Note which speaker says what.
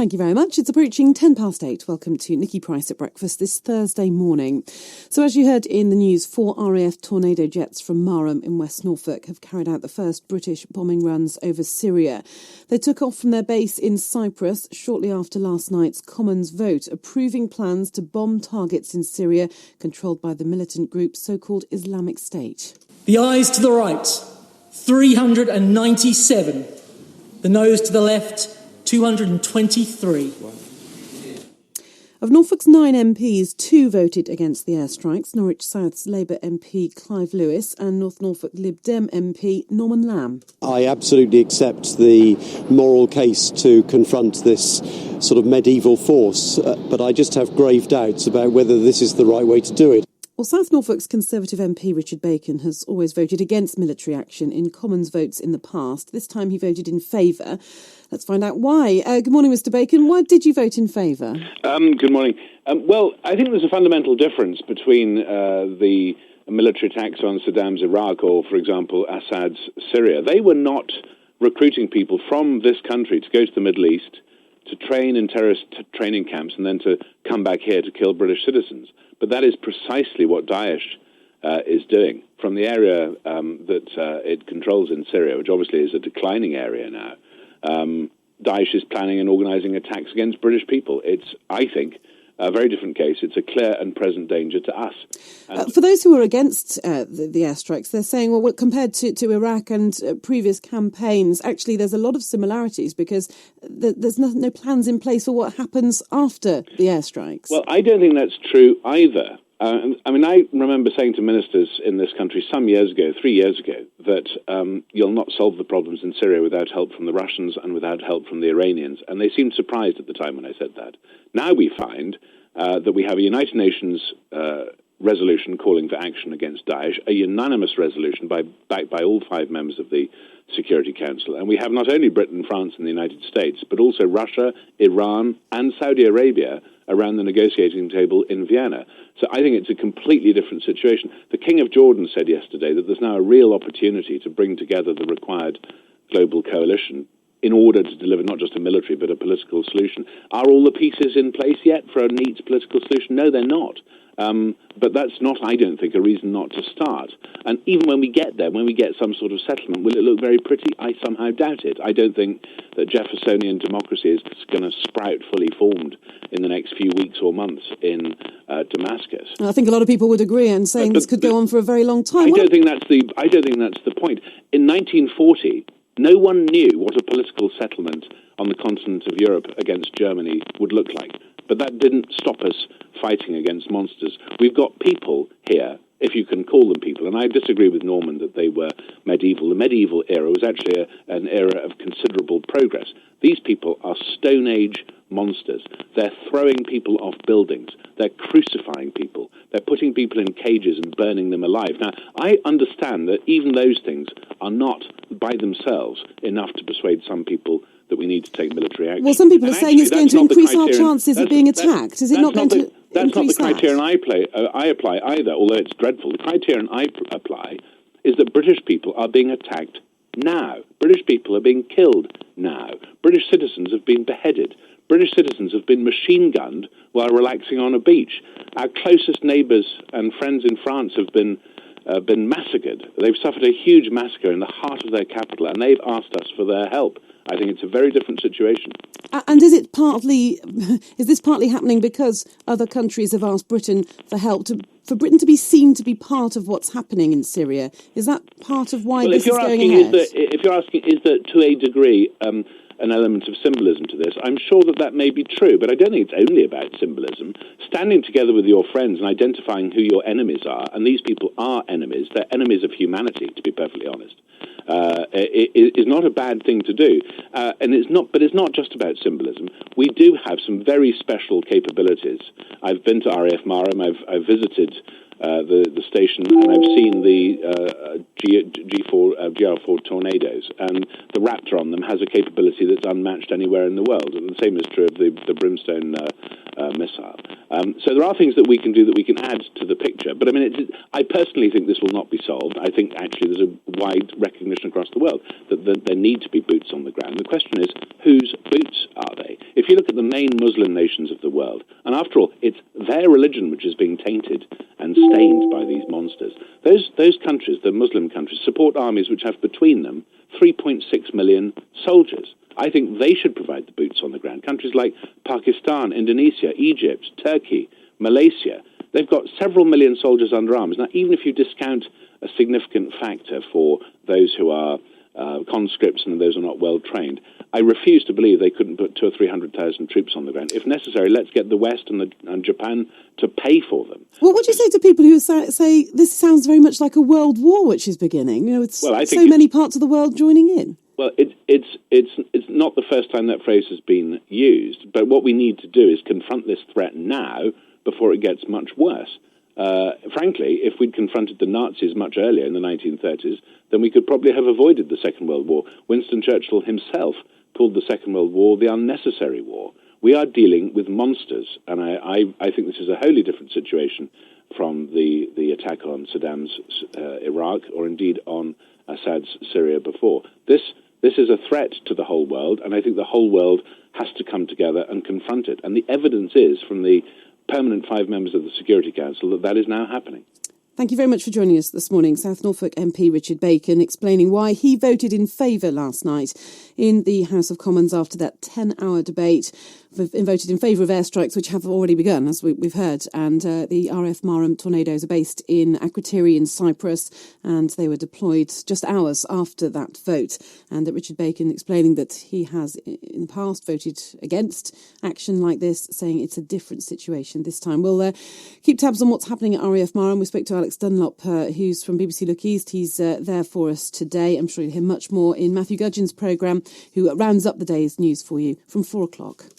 Speaker 1: Thank you very much. It's approaching 8:10. Welcome to Nikki Price at Breakfast this Thursday morning. So as you heard in the news, 4 RAF Tornado jets from Marham in West Norfolk have carried out the first British bombing runs over Syria. They took off from their base in Cyprus shortly after last night's Commons vote, approving plans to bomb targets in Syria controlled by the militant group so-called Islamic State.
Speaker 2: The ayes to the right, 397. The noes to the left, 223.
Speaker 1: Of Norfolk's 9 MPs, 2 voted against the airstrikes: Norwich South's Labour MP Clive Lewis and North Norfolk Lib Dem MP Norman Lamb.
Speaker 3: I absolutely accept the moral case to confront this sort of medieval force, but I just have grave doubts about whether this is the right way to do it.
Speaker 1: Well, South Norfolk's Conservative MP Richard Bacon has always voted against military action in Commons votes in the past. This time he voted in favour. Let's find out why. Good morning, Mr Bacon. Why did you vote in favour?
Speaker 4: Good morning. Well, I think there's a fundamental difference between the military attacks on Saddam's Iraq or, for example, Assad's Syria. They were not recruiting people from this country to go to the Middle East, to train in terrorist training camps, and then to come back here to kill British citizens. But that is precisely what Daesh is doing from the area that it controls in Syria, which obviously is a declining area now. Daesh is planning and organising attacks against British people. It's, I think, a very different case. It's a clear and present danger to us.
Speaker 1: For those who are against the airstrikes, they're saying, well, compared to Iraq and previous campaigns, actually there's a lot of similarities because there's no plans in place for what happens after the airstrikes.
Speaker 4: Well, I don't think that's true either. I remember saying to ministers in this country some years ago, 3 years ago, that you'll not solve the problems in Syria without help from the Russians and without help from the Iranians. And they seemed surprised at the time when I said that. Now we find that we have a United Nations resolution calling for action against Daesh, a unanimous resolution backed by all 5 members of the Security Council. And we have not only Britain, France and the United States, but also Russia, Iran and Saudi Arabia around the negotiating table in Vienna. So I think it's a completely different situation. The King of Jordan said yesterday that there's now a real opportunity to bring together the required global coalition in order to deliver not just a military but a political solution. Are all the pieces in place yet for a neat political solution? No, they're not. But that's not, I don't think, a reason not to start. And even when we get there, when we get some sort of settlement, will it look very pretty? I somehow doubt it. I don't think that Jeffersonian democracy is going to sprout fully formed in the next few weeks or months in Damascus.
Speaker 1: I think a lot of people would agree and saying this could go on for a very long time.
Speaker 4: I don't think that's the point. In 1940, no one knew what a political settlement on the continent of Europe against Germany would look like. But that didn't stop us fighting against monsters. We've got people here, if you can call them people, and I disagree with Norman that they were medieval. The medieval era was actually an era of considerable progress. These people are Stone Age monsters. They're throwing people off buildings. They're crucifying people. They're putting people in cages and burning them alive. Now, I understand that even those things are not by themselves enough to persuade some people that we need to take military action.
Speaker 1: Well, some people are saying it's going to increase our chances of being attacked. Is it not going to increase that?
Speaker 4: That's not the criterion I apply either, although it's dreadful. The criterion I apply is that British people are being attacked now. British people are being killed now. British citizens have been beheaded. British citizens have been machine-gunned while relaxing on a beach. Our closest neighbours and friends in France have been massacred. They've suffered a huge massacre in the heart of their capital, and they've asked us for their help. I think it's a very different situation.
Speaker 1: And is this partly happening because other countries have asked Britain for help, for Britain to be seen to be part of what's happening in Syria? Is that part of why this is going ahead?
Speaker 4: If you're asking, is there to a degree an element of symbolism to this? I'm sure that may be true, but I don't think it's only about symbolism. Standing together with your friends and identifying who your enemies are, and these people are enemies, they're enemies of humanity, to be perfectly honest, is not a bad thing to do. And it's not just about symbolism. We do have some very special capabilities. I've been to RAF Marham. I've visited the station, and I've seen the GR4 tornadoes, and the Raptor on them has a capability that's unmatched anywhere in the world, and the same is true of the Brimstone missile. So there are things that we can do that we can add to the picture, but I mean, I personally think this will not be solved. I think actually there's a wide recognition across the world that there need to be boots on the ground. The question is, whose boots are they? If you look at the main Muslim nations of the world, and after all, it's their religion which is being tainted and stained by these monsters. Those countries, the Muslim countries, support armies which have between them 3.6 million soldiers. I think they should provide the boots on the ground. Countries like Pakistan, Indonesia, Egypt, Turkey, Malaysia, they've got several million soldiers under arms. Now, even if you discount a significant factor for those who are conscripts and those who are not well trained, I refuse to believe they couldn't put 200,000 or 300,000 troops on the ground. If necessary, let's get the West and Japan to pay for them.
Speaker 1: What would you say to people who say this sounds very much like a world war which is beginning? You know, with so many parts of the world joining in.
Speaker 4: Well, it's not the first time that phrase has been used, but what we need to do is confront this threat now before it gets much worse. Frankly, if we'd confronted the Nazis much earlier in the 1930s, then we could probably have avoided the Second World War. Winston Churchill himself called the Second World War the unnecessary war. We are dealing with monsters, and I think this is a wholly different situation from the attack on Saddam's Iraq, or indeed on Assad's Syria before. This is a threat to the whole world, and I think the whole world has to come together and confront it. And the evidence is from the permanent 5 members of the Security Council that is now happening.
Speaker 1: Thank you very much for joining us this morning. South Norfolk MP Richard Bacon explaining why he voted in favour last night in the House of Commons after that 10-hour debate. Voted in favour of airstrikes, which have already begun, as we've heard. And the RF Marham tornadoes are based in Akrotiri in Cyprus, and they were deployed just hours after that vote. And that Richard Bacon explaining that he has in the past voted against action like this, saying it's a different situation this time. We'll keep tabs on what's happening at RAF Marham. We spoke to Alex Dunlop, who's from BBC Look East. He's there for us today. I'm sure you'll hear much more in Matthew Gudgeon's programme, who rounds up the day's news for you from 4 o'clock.